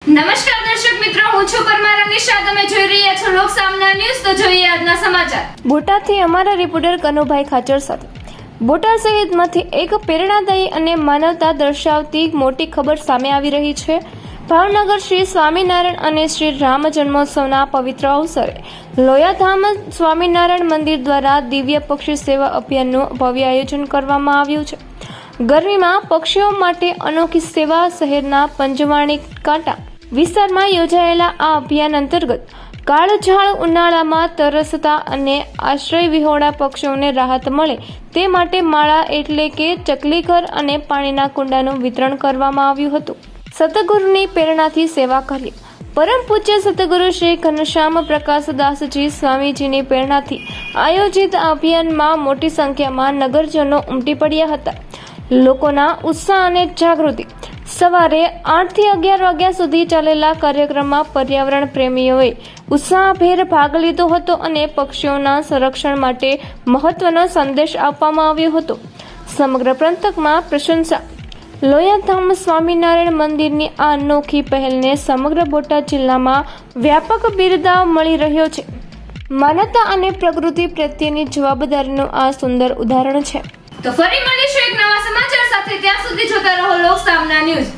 નમસ્કાર દર્શક મિત્રો, હું છું પરમાર અનિશા. તમે જોઈ રહ્યા છો લોક સામના ન્યૂઝ. તો જોઈએ આજના સમાચાર. બોટાદથી અમારા રિપોર્ટર કનુભાઈ ખાચર સાથે. બોટાદ સહિતમાંથી એક પ્રેરણાદાયી અને માનવતા દર્શાવતી મોટી ખબર સામે આવી રહી છે. ભાવનગર શ્રી સ્વામિનારાયણ અને શ્રી રામ જન્મોત્સવના પવિત્ર અવસરે લોયાધામ સ્વામિનારાયણ મંદિર દ્વારા દિવ્ય પક્ષી સેવા અભિયાનનું ભવ્ય આયોજન કરવામાં આવ્યું છે. ગરમીમાં પક્ષીઓ માટે અનોખી સેવા શહેરના પંજવાણી કાંટા વિસ્તારમાં યોજાયેલા આ અભિયાન અંતર્ગત કાળઝાળ ઉનાળામાં તરસતા અને આશ્રય વિહોણા પક્ષીઓને રાહત મળે તે માટે માળા એટલે કે ચકલીઘર અને પાણીના કુંડાનું વિતરણ કરવામાં આવ્યું હતું. સતગુરુની પ્રેરણાથી સેવા કરી. પરમ પૂજ્ય સતગુરુ શ્રી ઘનશ્યામ પ્રકાશદાસજી સ્વામીજીની પ્રેરણાથી આયોજિત આ અભિયાનમાં મોટી સંખ્યામાં નગરજનો ઉમટી પડ્યા હતા. લોકોના ઉત્સાહ અને જાગૃતિ. સવારે 8 થી 11 વાગ્યા સુધી ચાલેલા કાર્યક્રમમાં પર્યાવરણ પ્રેમીઓએ ઉત્સાહભેર ભાગ લીધો હતો અને પક્ષીઓના સંરક્ષણ માટે મહત્વનો સંદેશ આપવામાં આવ્યો હતો. સમગ્ર પંથકમાં પ્રશંસા. લોયાધામ સ્વામિનારાયણ મંદિરની આ અનોખી પહેલને સમગ્ર બોટાદ જિલ્લામાં વ્યાપક બિરદાવ મળી રહ્યો છે. માનવતા અને પ્રકૃતિ પ્રત્યેની જવાબદારીનું આ સુંદર ઉદાહરણ છે. તો ફરી મળીશું એક નવા સમાચાર સાથે. ત્યાં સુધી જોતા રહો લોક સામના ન્યૂઝ.